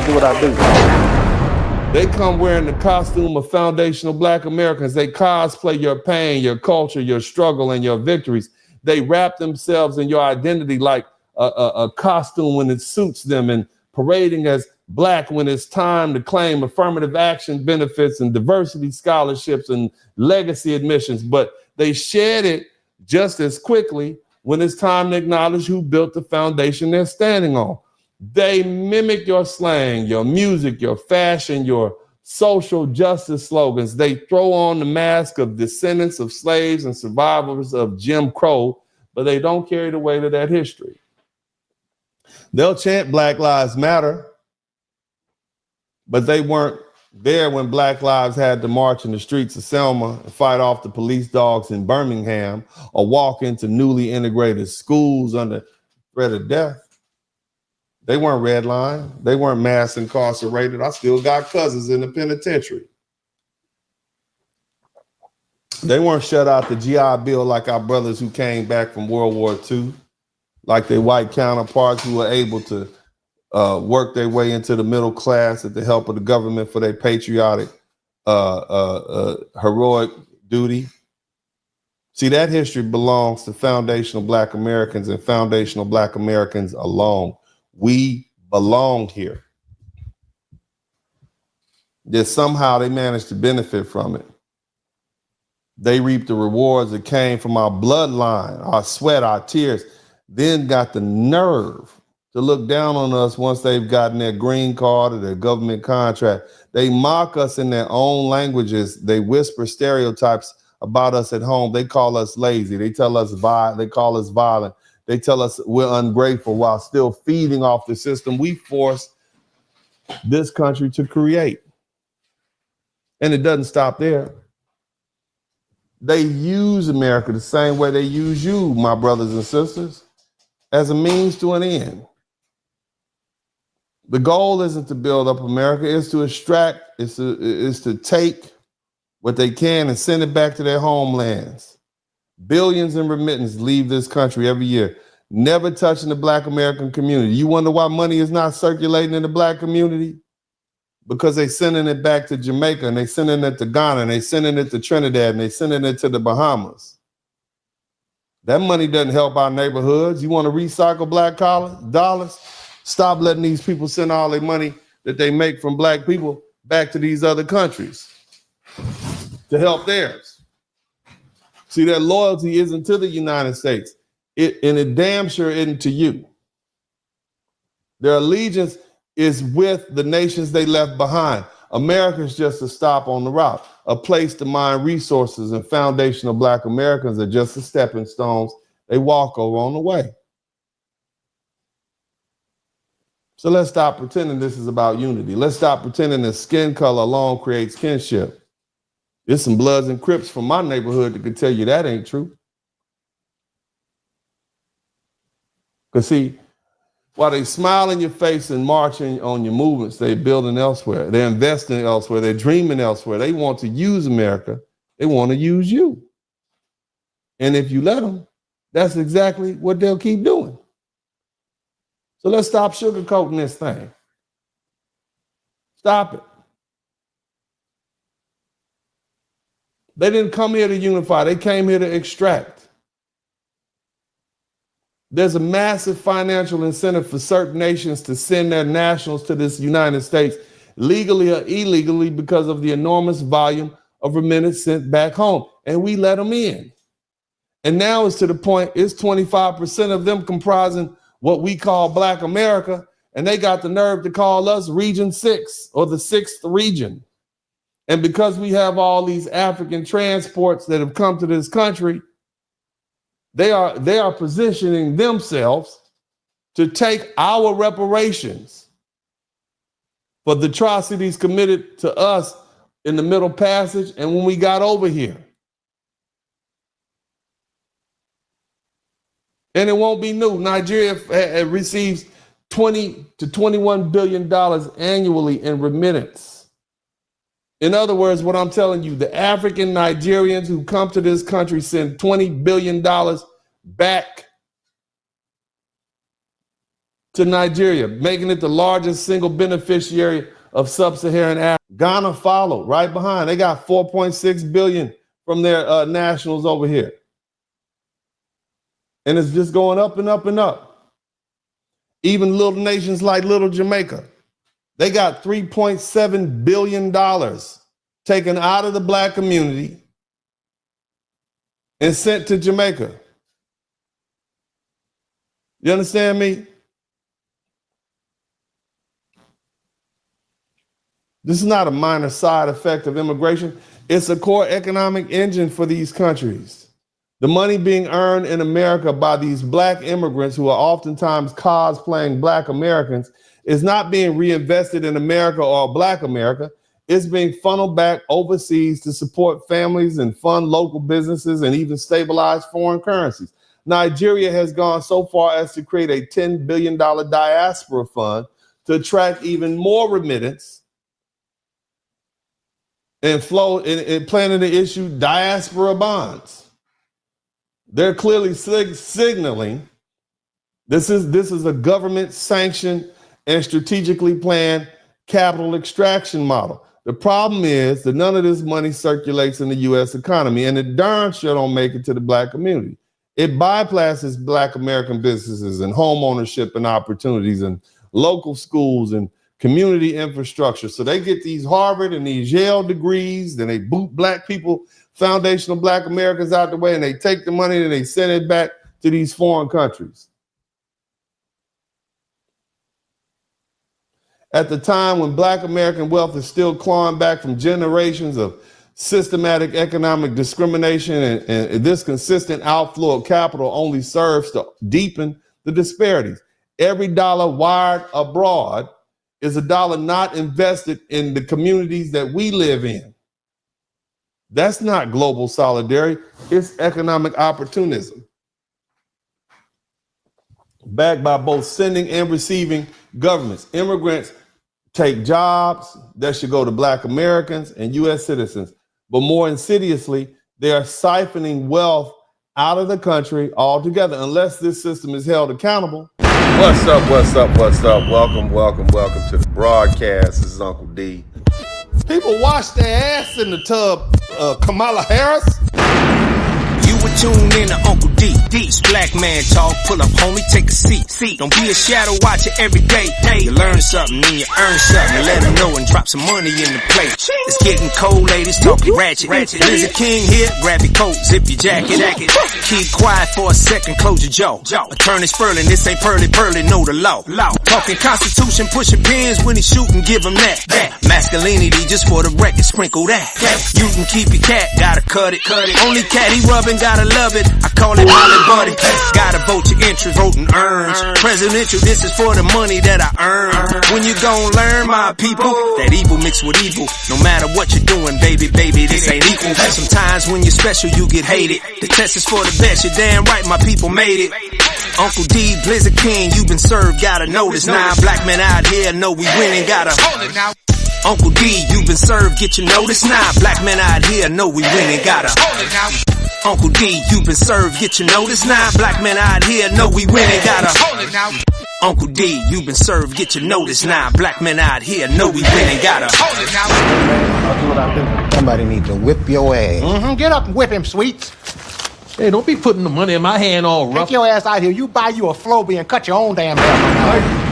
do what I do. They come wearing the costume of foundational Black Americans. They cosplay your pain, your culture, your struggle, and your victories. They wrap themselves in your identity like a costume when it suits them, and parading as Black when it's time to claim affirmative action benefits and diversity scholarships and legacy admissions. But they shed it just as quickly when it's time to acknowledge who built the foundation they're standing on. They mimic your slang, your music, your fashion, your social justice slogans. They throw on the mask of descendants of slaves and survivors of Jim Crow, but they don't carry the weight of that history. They'll chant Black Lives Matter, but they weren't there when Black lives had to march in the streets of Selma and fight off the police dogs in Birmingham, or walk into newly integrated schools under threat of death. They weren't redlined. They weren't mass incarcerated. I still got cousins in the penitentiary. They weren't shut out the GI Bill like our brothers who came back from World War II, like their white counterparts who were able to work their way into the middle class at the help of the government for their patriotic, heroic duty. See, that history belongs to foundational Black Americans and foundational Black Americans alone. We belong here. Yet somehow they managed to benefit from it. They reaped the rewards that came from our bloodline, our sweat, our tears, then got the nerve to look down on us once they've gotten their green card or their government contract. They mock us in their own languages. They whisper stereotypes about us at home. They call us lazy. They tell us they call us violent. They tell us we're ungrateful while still feeding off the system we forced this country to create. And it doesn't stop there. They use America the same way they use you, my brothers and sisters, as a means to an end. The goal isn't to build up America, it's to extract, it's to take what they can and send it back to their homelands. Billions in remittances leave this country every year, never touching the Black American community. You wonder why money is not circulating in the Black community? Because they're sending it back to Jamaica, and they're sending it to Ghana, and they're sending it to Trinidad, and they're sending it to the Bahamas. That money doesn't help our neighborhoods. You want to recycle Black dollars? Stop letting these people send all their money that they make from Black people back to these other countries to help theirs. See, that loyalty isn't to the United States, and it damn sure isn't to you. Their allegiance is with the nations they left behind. America is just a stop on the route, a place to mine resources, and foundational Black Americans are just the stepping stones they walk over on the way. So let's stop pretending this is about unity. Let's stop pretending that skin color alone creates kinship. There's some Bloods and Crips from my neighborhood that could tell you that ain't true. Because see, while they smile in your face and marching on your movements, they're building elsewhere. They're investing elsewhere. They're dreaming elsewhere. They want to use America. They want to use you. And if you let them, that's exactly what they'll keep doing. So let's stop sugarcoating this thing. Stop it. They didn't come here to unify. They came here to extract. There's a massive financial incentive for certain nations to send their nationals to this United States, legally or illegally, because of the enormous volume of remittance sent back home. And we let them in. And now it's to the point, it's 25% of them comprising what we call Black America, and they got the nerve to call us Region 6 or the 6th region. And because we have all these African transports that have come to this country, they are positioning themselves to take our reparations for the atrocities committed to us in the Middle Passage and when we got over here. And it won't be new. Nigeria receives $20 to $21 billion annually in remittance. In other words, what I'm telling you, the African Nigerians who come to this country send $20 billion back to Nigeria, making it the largest single beneficiary of sub-Saharan Africa. Ghana followed right behind. They got 4.6 billion from their nationals over here. And it's just going up and up and up. Even little nations like little Jamaica, they got $3.7 billion taken out of the black community and sent to Jamaica. You understand me? This is not a minor side effect of immigration. It's a core economic engine for these countries. The money being earned in America by these black immigrants who are oftentimes cosplaying black Americans is not being reinvested in America or black America. It's being funneled back overseas to support families and fund local businesses and even stabilize foreign currencies. Nigeria has gone so far as to create a $10 billion diaspora fund to attract even more remittance and flow and planning to issue diaspora bonds. They're clearly signaling this is a government sanctioned and strategically planned capital extraction model. The problem is that none of this money circulates in the U.S. economy, and it darn sure don't make it to the black community. It bypasses black American businesses and home ownership and opportunities and local schools and community infrastructure. So they get these Harvard and these Yale degrees, then they boot black people, foundational black Americans out the way, and they take the money and they send it back to these foreign countries. At the time when black American wealth is still clawing back from generations of systematic economic discrimination, and this consistent outflow of capital only serves to deepen the disparities. Every dollar wired abroad is a dollar not invested in the communities that we live in. That's not global solidarity, it's economic opportunism, backed by both sending and receiving governments. Immigrants take jobs that should go to black Americans and U.S. citizens, but more insidiously, they are siphoning wealth out of the country altogether unless this system is held accountable. What's up? Welcome to the broadcast. This is Uncle D. People wash their ass in the tub, Kamala Harris. You were tuned in to Uncle D. This black man talk. Pull up, homie, take a seat. Don't be a shadow watcher every day. You learn something, then you earn something. Let them know and drop some money in the plate. It's getting cold, ladies, talking ratchet. Blizzard King here, grab your coat, zip your jacket. Keep quiet for a second, close your jaw. Attorney Spurling, this ain't pearly, know the law. Talking Constitution, pushing pins when he shootin', give him that. Masculinity, just for the record, sprinkle that. You can keep your cat, gotta cut it. Only cat he rubbing, gotta love it. I call it Molly Buddy. Gotta vote your interest, voting earns. Presidential, this is for the money that I earn. When you gon' learn, my people, that evil mixed with evil. No matter what you're doing, baby, this ain't equal. Sometimes when you're special, you get hated. The test is for the best, you're damn right, my people made it. Uncle D, Blizzard King, you been served, gotta know this. Now black men out here know we winning, gotta hold it now. Uncle D, you been served, get your notice now. Black men out here know we winning, gotta hold it now. Uncle D, you been served, get your notice now. Black men out here know we winning, gotta hold it now. Uncle D, you been served, get your notice now. Black men out here know we winning, gotta hold it now. I'll do what I do. Somebody need to whip your ass. Get up and whip him, Sweets. Hey, don't be putting the money in my hand all rough. Take your ass out here. You buy you a Floby and cut your own damn hair.